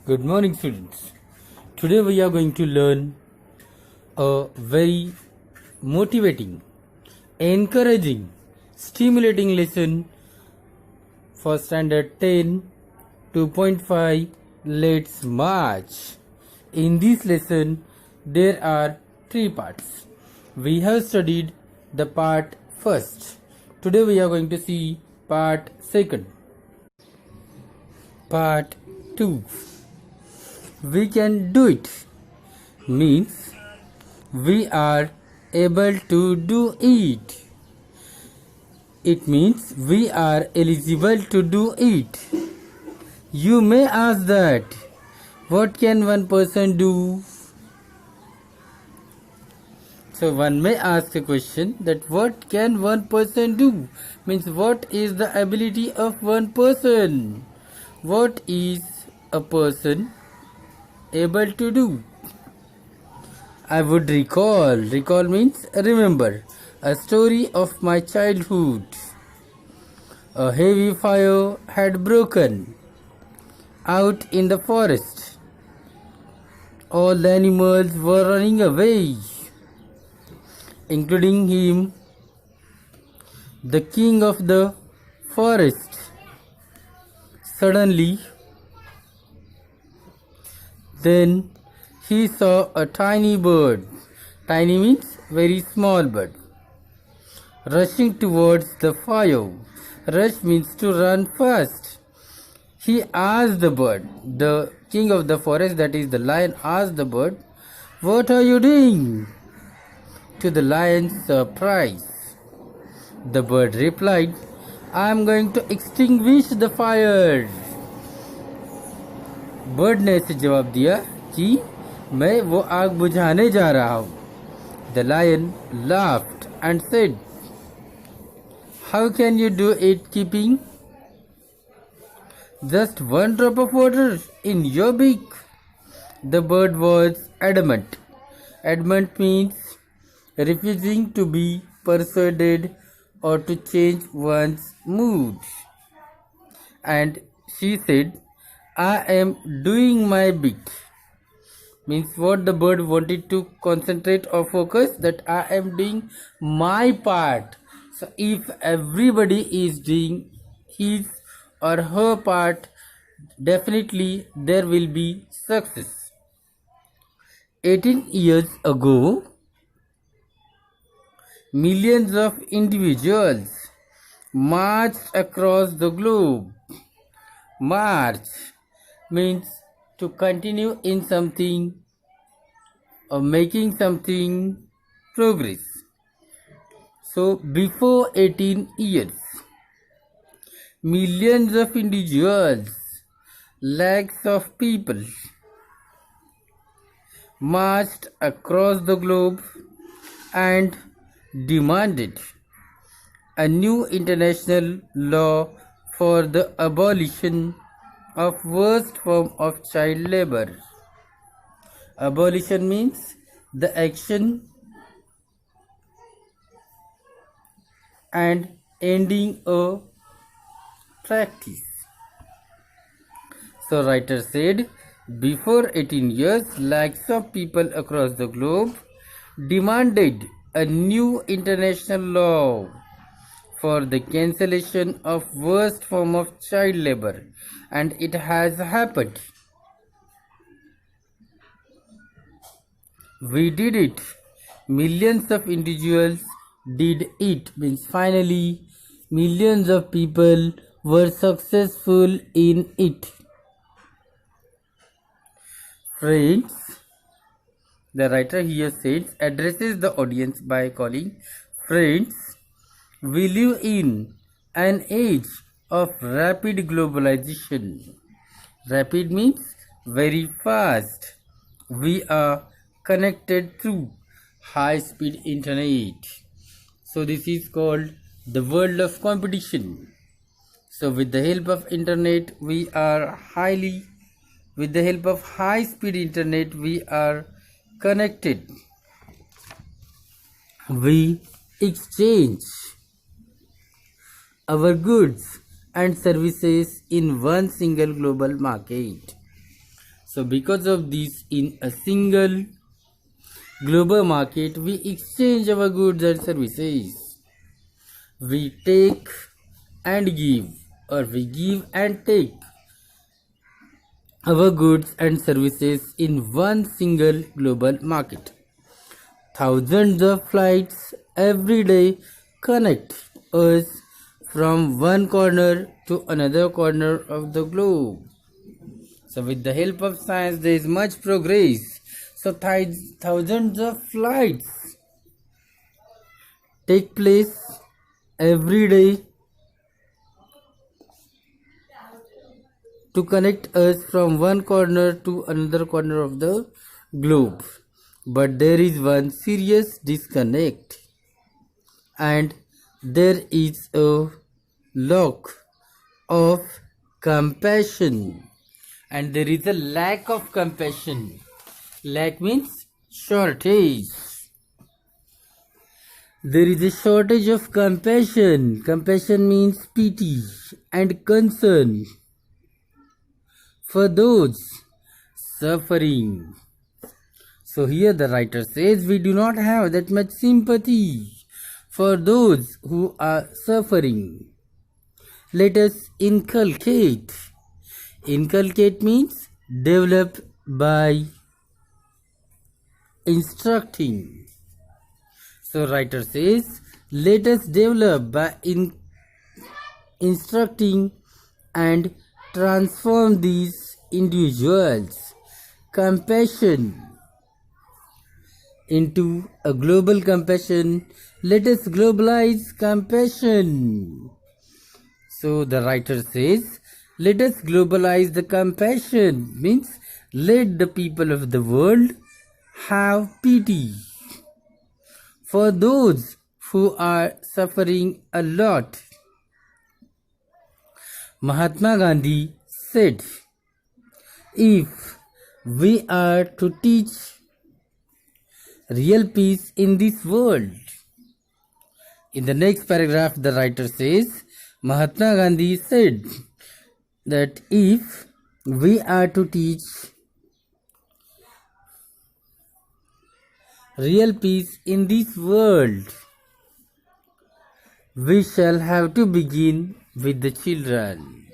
Good morning, students. Today we are going to learn a very motivating, encouraging, stimulating lesson for standard 10, 2.5. Let's march. In this lesson, there are three parts. We have studied the part first. Today we are going to see part second. Part 2. We can do it means we are able to do it. It means we are eligible to do it. You may ask that what can one person do? So one may ask a question that what can one person do? Means what is the ability of one person? What is a person able to do? I would recall means remember, a story of my childhood. A heavy fire had broken out in the forest. All the animals were running away, including him, the king of the forest. Suddenly, then he saw a tiny bird. Tiny means very small bird. Rushing towards the fire. Rush means to run fast. He asked the bird, the king of the forest, that is the lion, asked the bird, "What are you doing?" To the lion's surprise, the bird replied, "I am going to extinguish the fire." Bird ने ऐसे जवाब दिया कि मैं वो आग बुझाने जा रहा हूँ. The lion laughed and said, "How can you do it keeping just one drop of water in your beak?" The bird was adamant. Adamant means refusing to be persuaded or to change one's mood. And she said, "I am doing my bit." Means what the bird wanted to concentrate or focus, that I am doing my part. So if everybody is doing his or her part, definitely there will be success. 18 years ago, millions of individuals marched across the globe. March means to continue in something or making something progress. So before 18 years, millions of individuals, lakhs of people marched across the globe and demanded a new international law for the abolition of worst form of child labor. Abolition means the action and ending a practice. So writer said, before 18 years, lakhs of people across the globe demanded a new international law for the cancellation of worst form of child labor, and it has happened. We did it. Millions of individuals did it. Means finally millions of people were successful in it. Friends, the writer here says, addresses the audience by calling, "Friends, we live in an age of rapid globalization." Rapid means very fast. We are connected through high-speed internet. So this is called the world of competition. So with the help of internet, with the help of high-speed internet, we are connected. We exchange our goods and services in one single global market. So because of this, in a single global market, we exchange our goods and services. We take and give, or we give and take our goods and services in one single global market. Thousands of flights every day connect us from one corner to another corner of the globe. So with the help of science, there is much progress. So thousands of flights take place every day to connect us from one corner to another corner of the globe. But there is one serious disconnect, and there is a lack of compassion, and there is a lack of compassion. Lack means shortage. There is a shortage of compassion. Compassion means pity and concern for those suffering. So here the writer says we do not have that much sympathy for those who are suffering. Let us inculcate. Inculcate means develop by instructing. So writer says let us develop by instructing and transform these individuals' compassion into a global compassion. Let us globalize compassion. So the writer says, let us globalize the compassion, means let the people of the world have pity for those who are suffering a lot. Mahatma Gandhi said, if we are to teach real peace in this world. In the next paragraph, the writer says, Mahatma Gandhi said that if we are to teach real peace in this world, we shall have to begin with the children.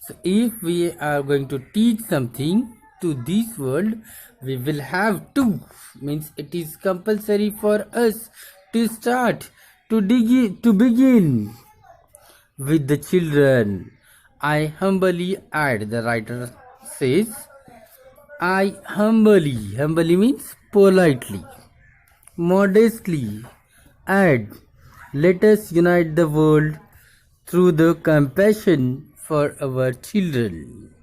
So if we are going to teach something to this world, we will have to, means it is compulsory for us to start to begin with the children. I humbly add, the writer says, I humbly means politely, modestly add, let us unite the world through the compassion for our children.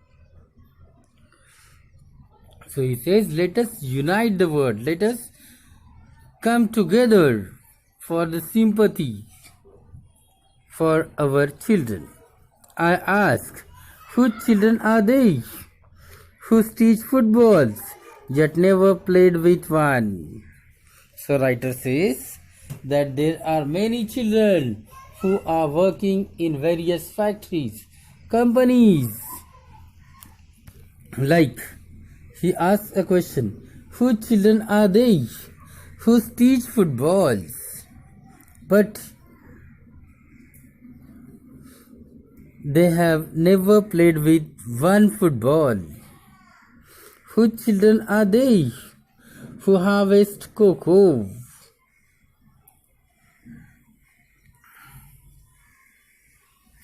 So he says, let us unite the world, let us come together for the sympathy for our children. I ask, whose children are they? Who teach footballs yet never played with one? So writer says that there are many children who are working in various factories, companies. Like, he asks a question, whose children are they? Who teach footballs? But they have never played with one football. Whose children are they? Who harvest cocoa?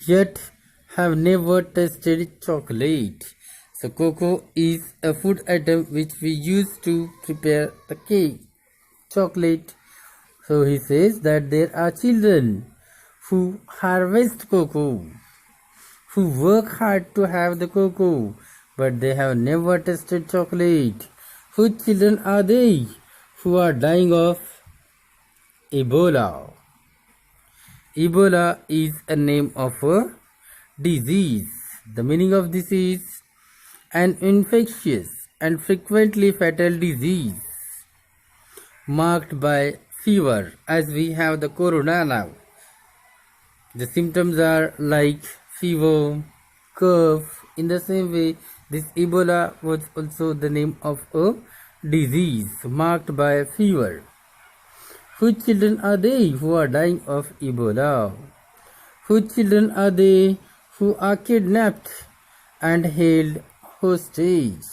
Yet have never tasted chocolate. So cocoa is a food item which we use to prepare the cake, chocolate. So he says that there are children who harvest cocoa, who work hard to have the cocoa, but they have never tasted chocolate. Whose children are they? Who are dying of Ebola. Ebola is a name of a disease. The meaning of this is an infectious and frequently fatal disease marked by fever, as we have the corona now. The symptoms are like fever, cough. In the same way, This Ebola was also the name of a disease marked by fever. Whose children are they who are dying of Ebola? Whose children are they who are kidnapped and held hostage?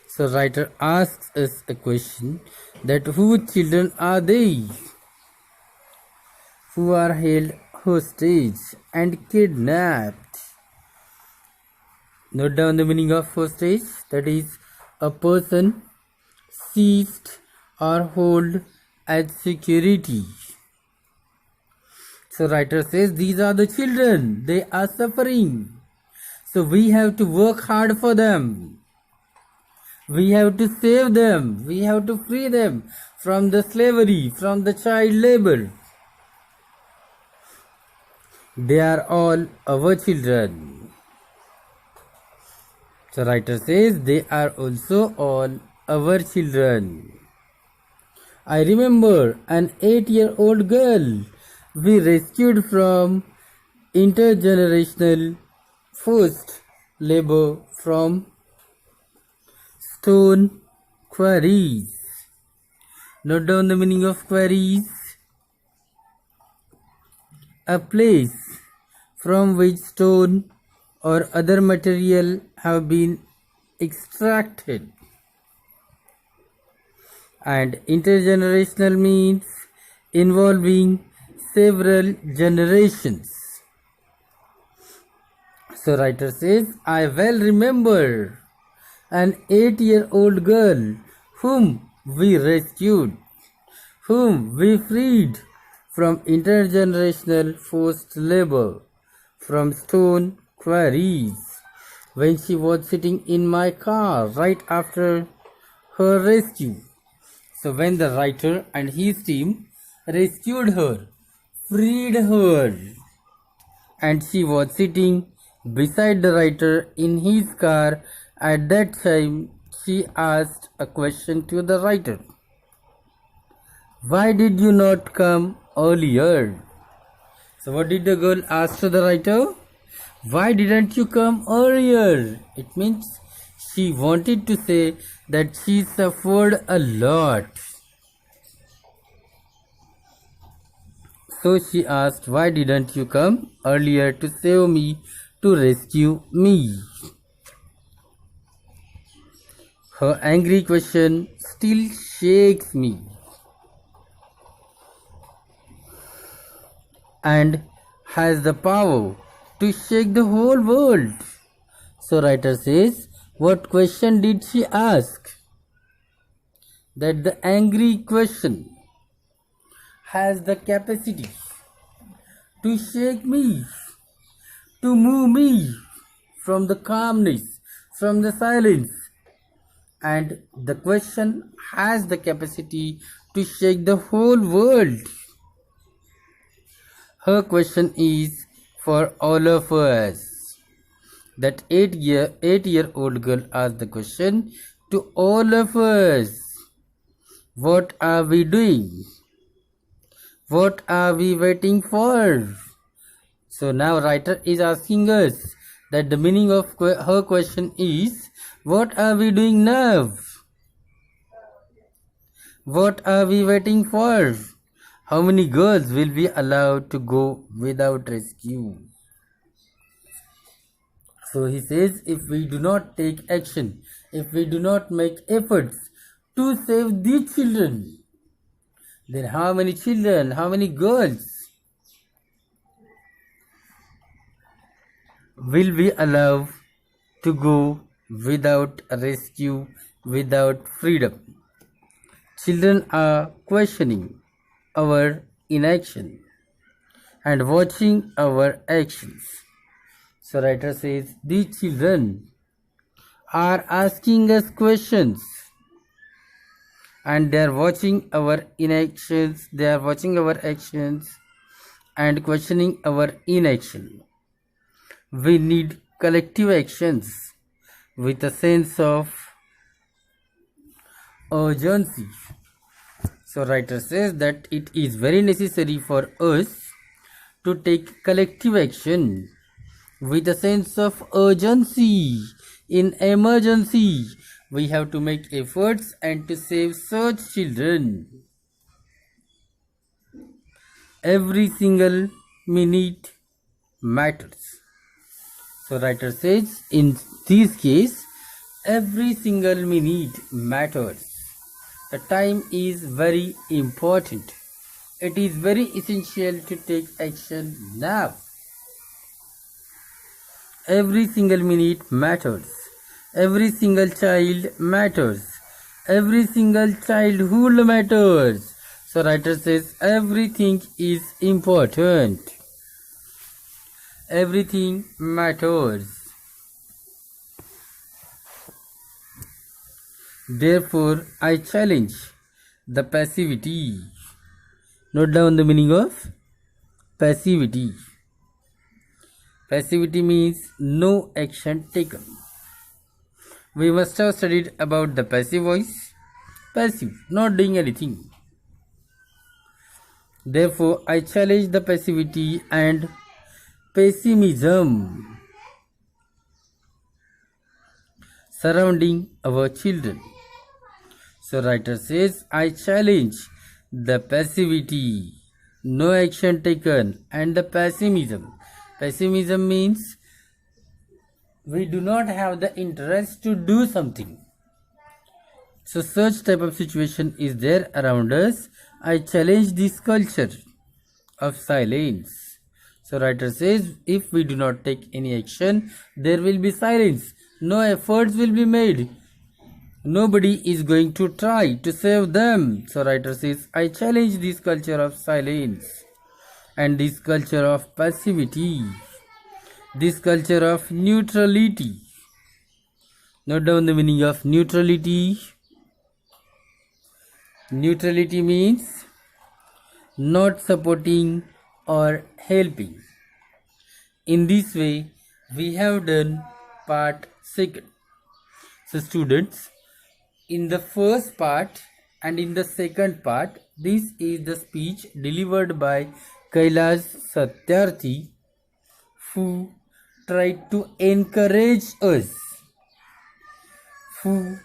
So writer asks us a question that whose children are they who are held hostage and kidnapped? Note down the meaning of hostage, that is a person seized or held as security. So writer says these are the children, they are suffering. So we have to work hard for them. We have to save them. We have to free them from the slavery, from the child labor. They are all our children. So writer says they are also all our children. I remember an 8-year-old girl we rescued from intergenerational forced labor from stone quarries. Note down the meaning of quarries. A place from which stone or other material have been extracted. And intergenerational means involving several generations. So writer says, I well remember an 8-year-old girl whom we rescued, whom we freed from intergenerational forced labor from stone quarries, when she was sitting in my car right after her rescue. So when the writer and his team rescued her, freed her, and she was sitting beside the writer in his car, at that time she asked a question to the writer. Why did you not come earlier? So what did the girl ask to the writer? Why didn't you come earlier? It means she wanted to say that she suffered a lot. So she asked, why didn't you come earlier to save me, to rescue me? Her angry question still shakes me and has the power to shake the whole world. So writer says, what question did she ask? That the angry question has the capacity to shake me, to move me from the calmness, from the silence. And the question has the capacity to shake the whole world. Her question is for all of us. That 8-year-old girl asked the question to all of us. What are we doing? What are we waiting for? So now writer is asking us that the meaning of her question is, what are we doing now? What are we waiting for? How many girls will be allowed to go without rescue? So he says, if we do not take action, if we do not make efforts to save these children, then how many children, how many girls will be allowed to go without rescue, without freedom? Children are questioning our inaction and watching our actions. So writer says, these children are asking us questions and they are watching our inactions, they are watching our actions and questioning our inaction. We need collective actions with a sense of urgency. So writer says that it is very necessary for us to take collective action with a sense of urgency, In emergency, we have to make efforts and to save such children. Every single minute matters. So writer says in this case, every single minute matters. The time is very important. It is very essential to take action now. Every single minute matters. Every single child matters. Every single childhood matters. So writer says everything is important. Everything matters. Therefore, I challenge the passivity. Note down the meaning of passivity. Passivity means no action taken. We must have studied about the passive voice. Passive, not doing anything. Therefore, I challenge the passivity and pessimism surrounding our children. So writer says, I challenge the passivity, no action taken, and the pessimism. Pessimism means we do not have the interest to do something. So such type of situation is there around us. I challenge this culture of silence. So writer says, if we do not take any action, there will be silence. No efforts will be made. Nobody is going to try to save them. So writer says, I challenge this culture of silence and this culture of passivity, this culture of neutrality. Note down the meaning of neutrality. Neutrality means not supporting or helping. In this way, we have done part second. So students, in the first part and in the second part, this is the speech delivered by Kailash Satyarthi, who tried to encourage us, who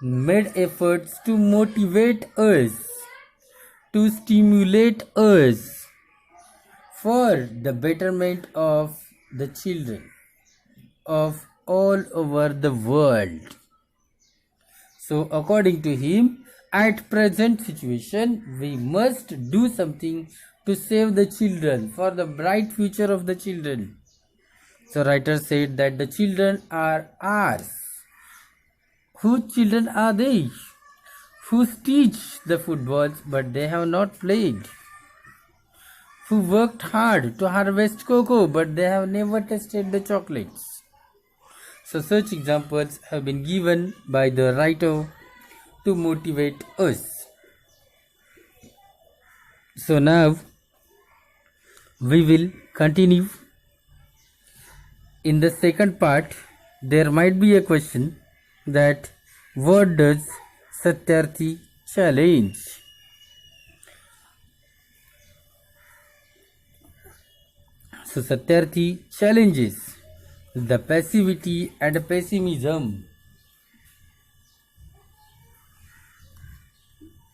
made efforts to motivate us, to stimulate us for the betterment of the children of all over the world. So according to him, at present situation, we must do something to save the children, for the bright future of the children. So writer said that the children are ours. Whose children are they? Who teach the footballs but they have not played? Who worked hard to harvest cocoa but they have never tasted the chocolates? So such examples have been given by the writer to motivate us. So now we will continue. In the second part, there might be a question that what does Satyarthi challenge? So Satyarthi challenges the passivity and pessimism.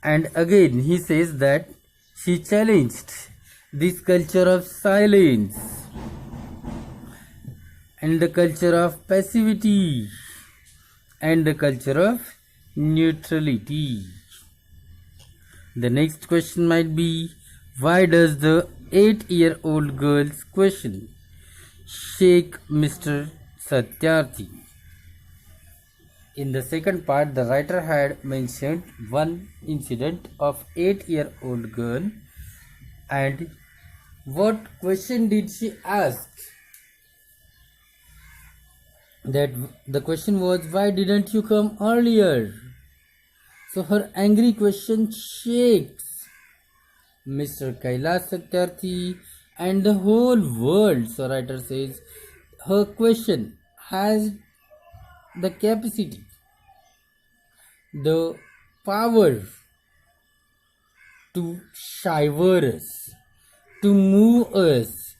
And again he says that she challenged this culture of silence and the culture of passivity and the culture of neutrality. The next question might be, why does the 8-year-old girl's question shake Mr. Satyarthi? In the second part, the writer had mentioned one incident of 8-year-old girl, and what question did she ask? That the question was, why didn't you come earlier? So her angry question shakes Mr. Kailash Satyarthi and the whole world. So writer says her question has the capacity, the power to shiver us, to move us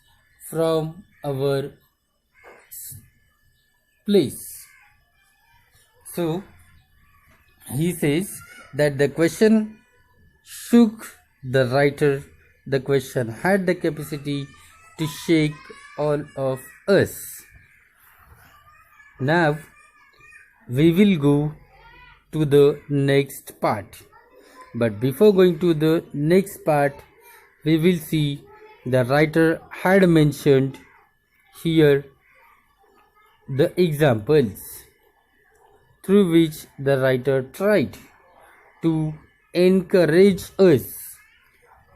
from our place. So he says that the question shook the writer. The question had the capacity to shake all of us. Now we will go to the next part. But before going to the next part, we will see the writer had mentioned here the examples through which the writer tried to encourage us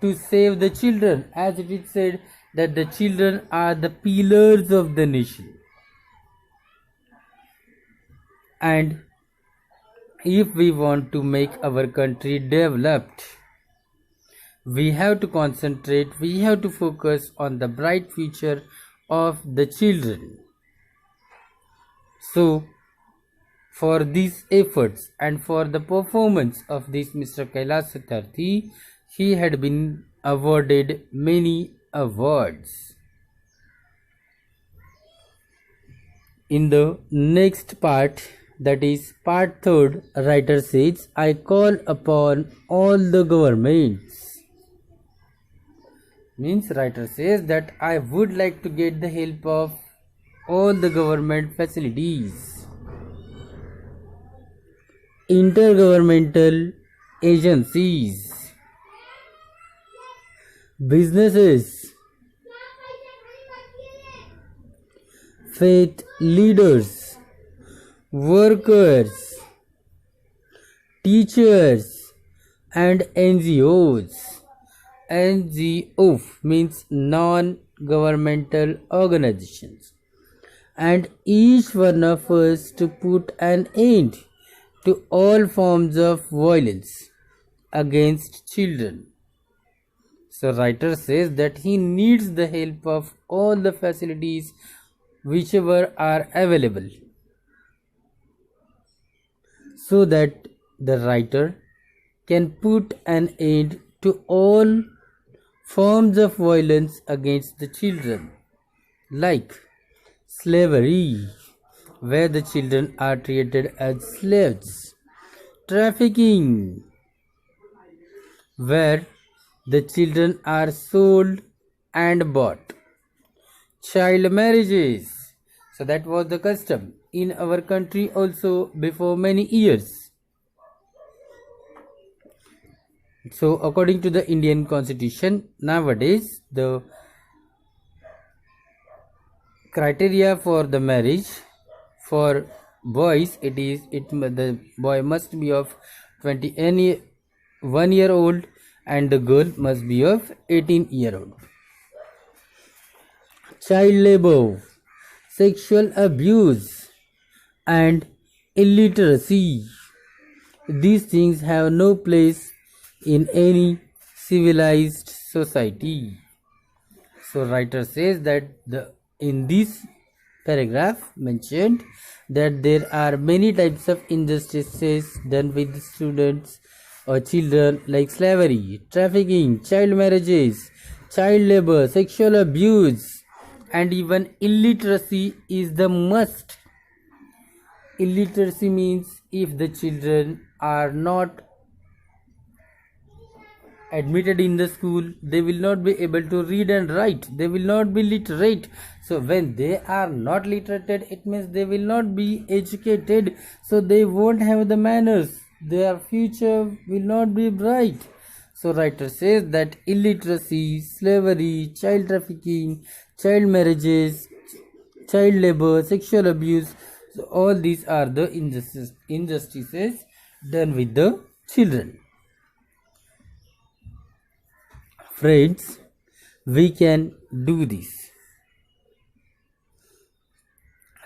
to save the children, as it is said that the children are the pillars of the nation. And if we want to make our country developed, we have to concentrate, we have to focus on the bright future of the children. So for these efforts and for the performance of this Mr. Kailash Satyarthi, he had been awarded many awards. In the next part, that is part 3rd, writer says, I call upon all the governments. Means writer says that I would like to get the help of all the government facilities, intergovernmental agencies, businesses, faith leaders, workers, teachers, and NGOs. NGO means non-governmental organizations, and each one of us to put an end to all forms of violence against children. So writer says that he needs the help of all the facilities whichever are available, so that the writer can put an end to all forms of violence against the children, like slavery, where the children are treated as slaves, trafficking, where the children are sold and bought, child marriages. So that was the custom in our country also before many years. So according to the Indian Constitution, nowadays the criteria for the marriage for boys, the boy must be of 21 year old and the girl must be of 18-year-old. Child labor, sexual abuse, and illiteracy, these things have no place in any civilized society. So writer says that in this paragraph mentioned that there are many types of injustices done with students or children, like slavery, trafficking, child marriages, child labor, sexual abuse, and even illiteracy is the must. Illiteracy means if the children are not admitted in the school, they will not be able to read and write, they will not be literate. So when they are not literated, it means they will not be educated, so they won't have the manners, their future will not be bright. So writer says that illiteracy, slavery, child trafficking, child marriages, child labor, sexual abuse, so all these are the injustices done with the children. Friends, we can do this.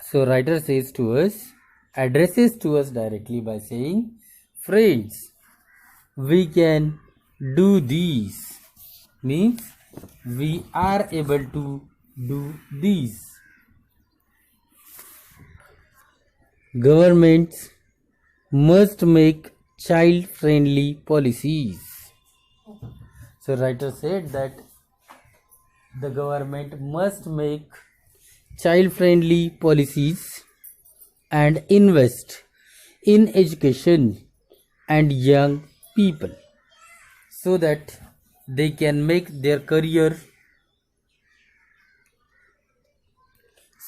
So writer says to us, addresses to us directly by saying, friends, we can do these. Means we are able to do these. Governments must make child-friendly policies. So writer said that the government must make child-friendly policies and invest in education and young people so that they can make their career,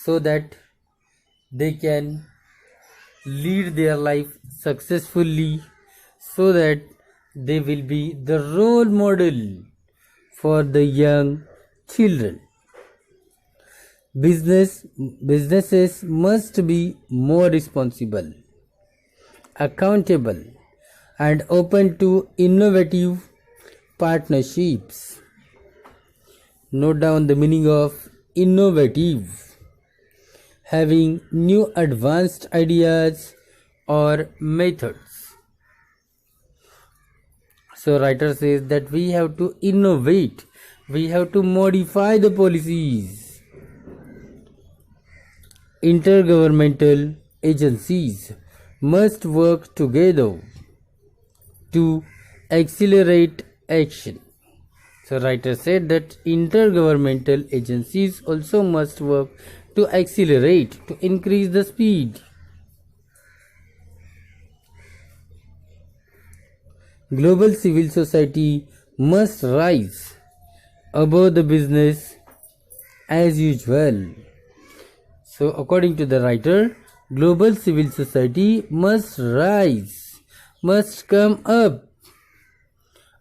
so that they can lead their life successfully, so that they will be the role model for the young children. Businesses must be more responsible, accountable, and open to innovative partnerships. Note down the meaning of innovative: having new advanced ideas or methods. So writer says that we have to innovate, we have to modify the policies. Intergovernmental agencies must work together to accelerate action. So writer said that intergovernmental agencies also must work to accelerate, to increase the speed. Global civil society must rise above the business as usual. So according to the writer, global civil society must rise, must come up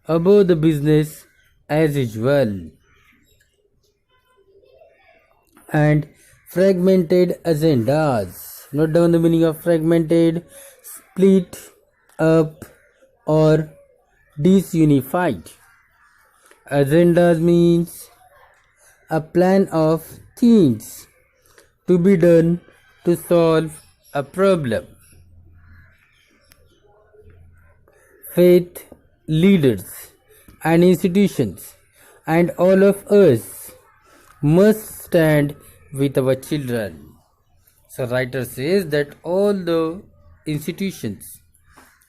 above the business as usual. And fragmented agendas. Note down the meaning of fragmented: split up or disunified. Agendas means a plan of things to be done to solve a problem. Faith leaders and institutions and all of us must stand with our children. So writer says that all the institutions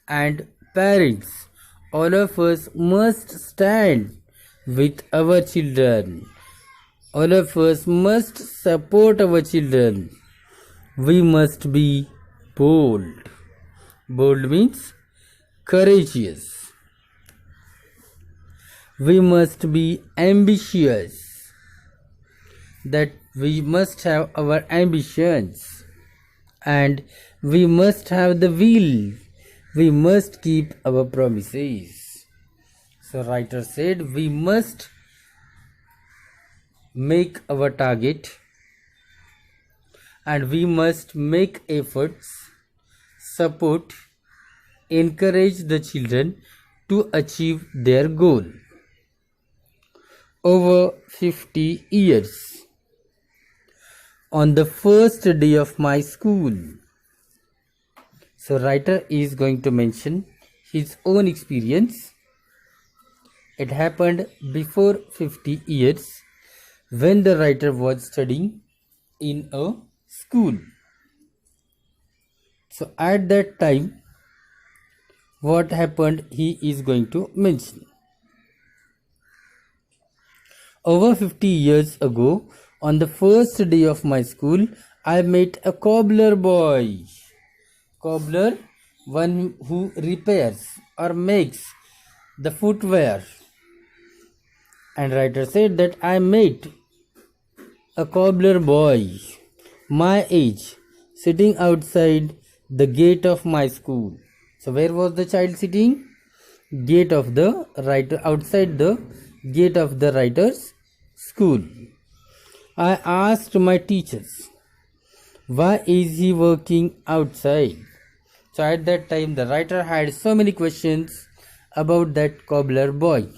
and parents, all of us must stand with our children. All of us must support our children. We must be bold. Bold means courageous. We must be ambitious. That we must have our ambitions, and we must have the will. We must keep our promises. So writer said we must make our target, and we must make efforts, support, encourage the children to achieve their goal. Over 50 years. On the first day of my school. So writer is going to mention his own experience. It happened before 50 years when the writer was studying in a school. So at that time, what happened he is going to mention. Over 50 years ago, on the first day of my school, I met a cobbler boy. Cobbler, one who repairs or makes the footwear. And writer said that I met a cobbler boy, my age, sitting outside the gate of my school. So where was the child sitting? Gate of the writer, outside the gate of the writer's school. I asked my teachers, why is he working outside? So at that time the writer had so many questions about that cobbler boy.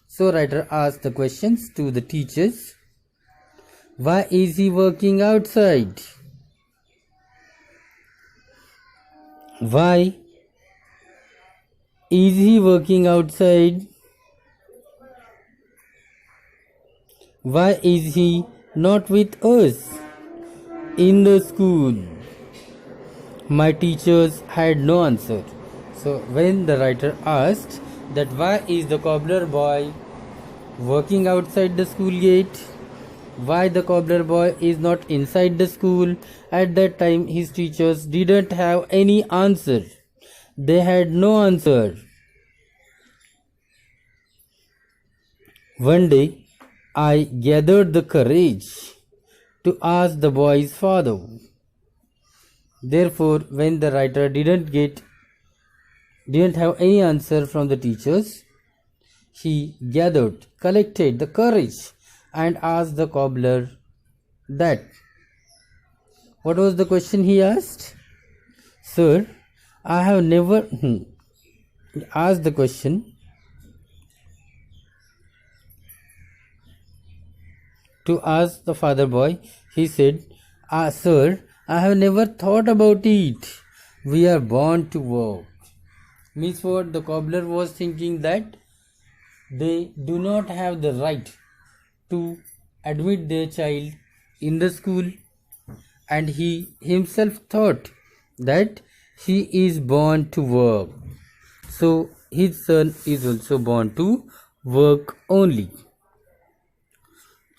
So writer asked the questions to the teachers. Why is he working outside? Why is he working outside? Why is he not with us in the school? My teachers had no answer. So when the writer asked that why is the cobbler boy working outside the school gate, why the cobbler boy is not inside the school. At that time, his teachers didn't have any answer. They had no answer. One day, I gathered the courage to ask the boy's father. Therefore, when the writer didn't have any answer from the teachers, he collected the courage and asked the cobbler that. What was the question he asked? Sir, I have never asked the question to ask the father boy. He said, Sir, I have never thought about it. We are born to work. Means what? The cobbler was thinking that they do not have the right to admit their child in the school, and he himself thought that he is born to work. So his son is also born to work only.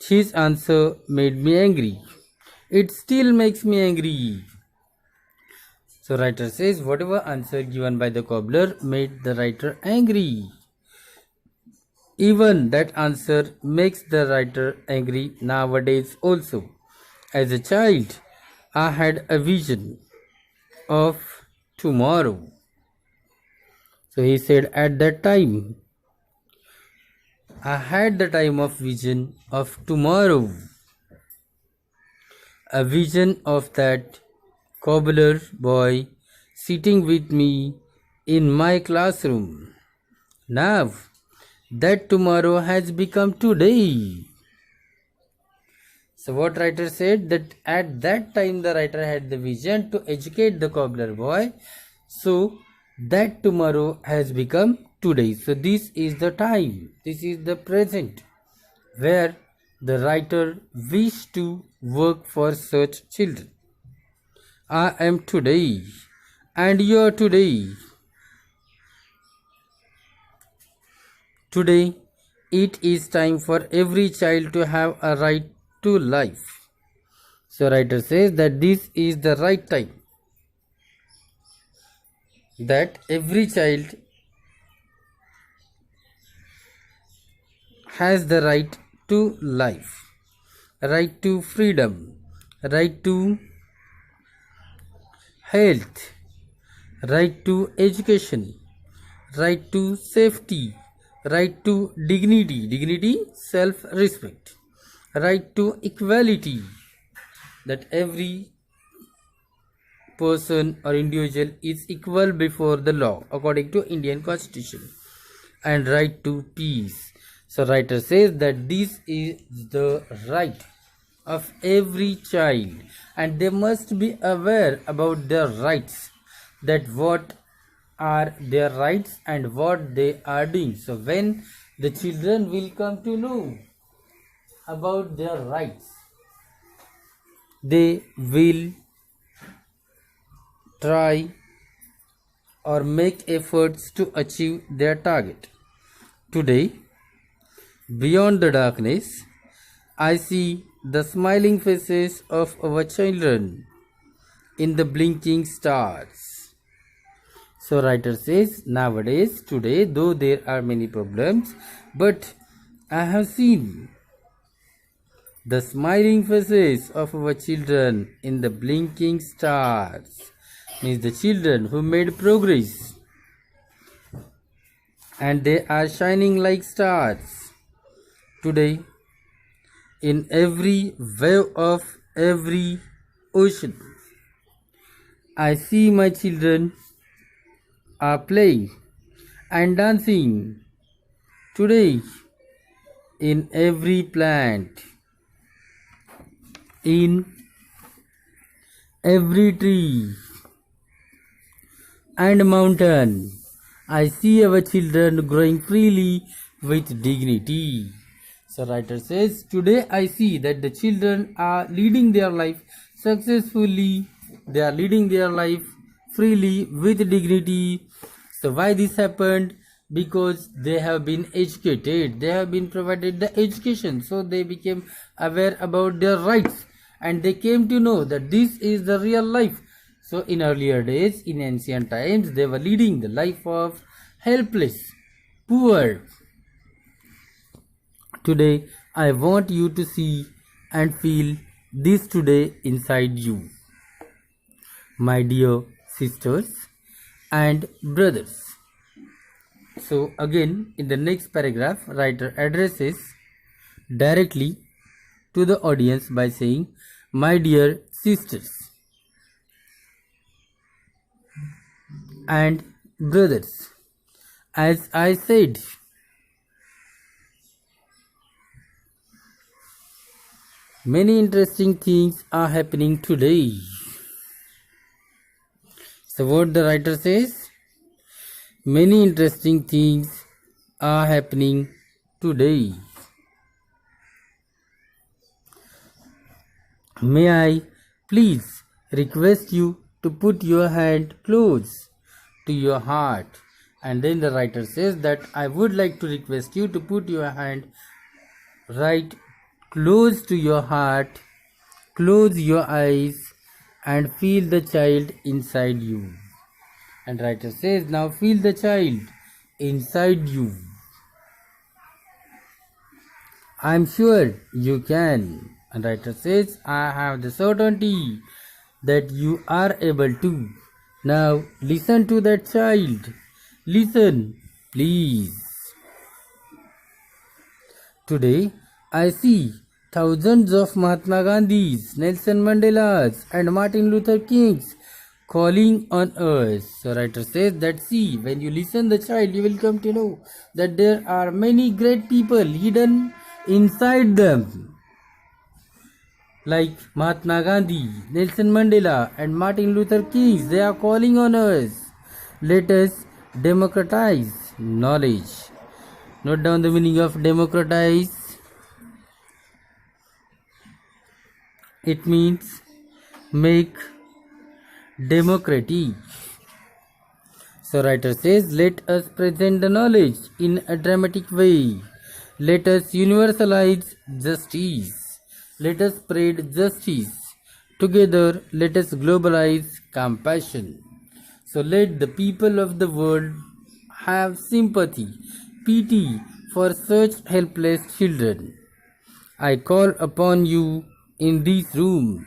His answer made me angry. It still makes me angry. So writer says whatever answer given by the cobbler made the writer angry. Even that answer makes the writer angry nowadays also. As a child, I had a vision of tomorrow. So he said at that time, I had the time of vision of tomorrow. A vision of that cobbler boy sitting with me in my classroom. Now, that tomorrow has become today. So what writer said that at that time the writer had the vision to educate the cobbler boy. So that tomorrow has become today. So this is the time. This is the present where the writer wished to work for such children. I am today and you are today. Today, it is time for every child to have a right to life. So writer says that this is the right time. That every child has the right to life, right to freedom, right to health, right to education, right to safety, right to dignity, self-respect, right to equality, that every person or individual is equal before the law according to Indian Constitution, and right to peace. So writer says that this is the right of every child and they must be aware about their rights, that what are their rights and what they are doing. So when the children will come to know about their rights, they will try or make efforts to achieve their target. Today, beyond the darkness, I see the smiling faces of our children in the blinking stars. So writer says, nowadays, today, though there are many problems, but I have seen the smiling faces of our children in the blinking stars. Means the children who made progress and they are shining like stars. Today, in every wave of every ocean, I see my children are playing and dancing. Today, in every plant, in every tree and mountain, I see our children growing freely with dignity. So writer says, today I see that the children are leading their life successfully. They are leading their life freely with dignity. So why this happened? because they have been educated, they have been provided the education, so they became aware about their rights and they came to know that this is the real life. So in earlier days, in ancient times, they were leading the life of helpless, poor. Today I want you to see and feel this today inside you, my dear sisters and brothers. So again, in the next paragraph, writer addresses directly to the audience by saying, my dear sisters and brothers, as I said, many interesting things are happening today. So what the writer says, many interesting things are happening today. May I please request you to put your hand close to your heart. And then the writer says that I would like to request you to put your hand right close to your heart, close your eyes and feel the child inside you. And writer says, now feel the child inside you. I am sure you can. And writer says, I have the certainty that you are able to. Now listen to that child. Listen, please. Today I see thousands of Mahatma Gandhis, Nelson Mandelas and Martin Luther Kings calling on us. So writer says that see, when you listen the child, you will come to know that there are many great people hidden inside them, like Mahatma Gandhi, Nelson Mandela and Martin Luther King. They are calling on us. Let us democratize knowledge. Note down the meaning of democratize. It means make democratic. So writer says, let us present the knowledge in a dramatic way. Let us universalize justice. Let us spread justice. Together, let us globalize compassion. So let the people of the world have sympathy, pity for such helpless children. I call upon you in this room.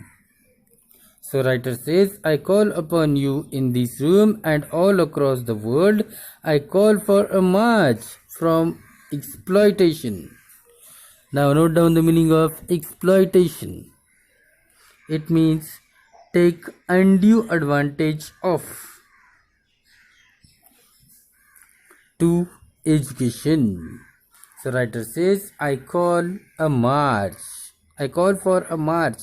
So writer says, I call upon you in this room and all across the world. I call for a march from exploitation. Now note down the meaning of exploitation. It means take undue advantage of, to education. So writer says, I call a march. I call for a march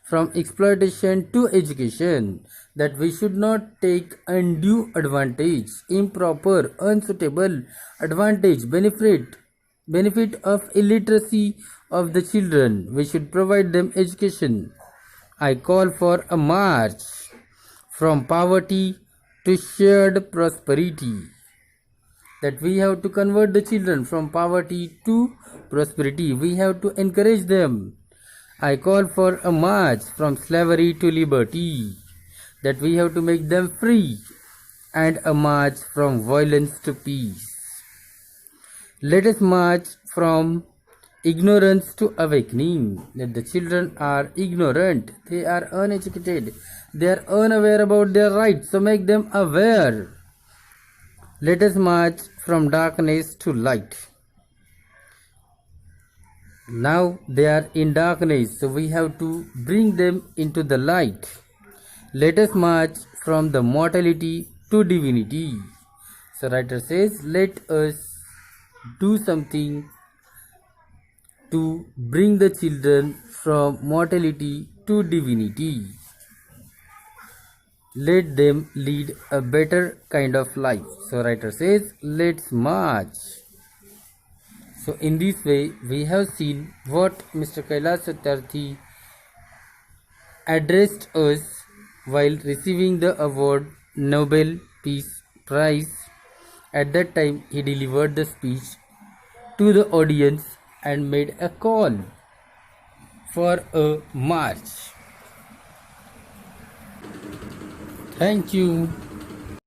from exploitation to education, that we should not take undue advantage, improper, unsuitable advantage, benefit of illiteracy of the children. We should provide them education. I call for a march from poverty to shared prosperity, that we have to convert the children from poverty to prosperity. We have to encourage them. I call for a march from slavery to liberty, that we have to make them free, and a march from violence to peace. Let us march from ignorance to awakening, that the children are ignorant, they are uneducated, they are unaware about their rights, so make them aware. Let us march from darkness to light. Now they are in darkness, so we have to bring them into the light. Let us march from the mortality to divinity. So writer says, let us do something to bring the children from mortality to divinity. Let them lead a better kind of life. So writer says, let's march. So in this way, we have seen what Mr. Kailash Satyarthi addressed us while receiving the award Nobel Peace Prize At that time, he delivered the speech to the audience and made a call for a march. Thank you.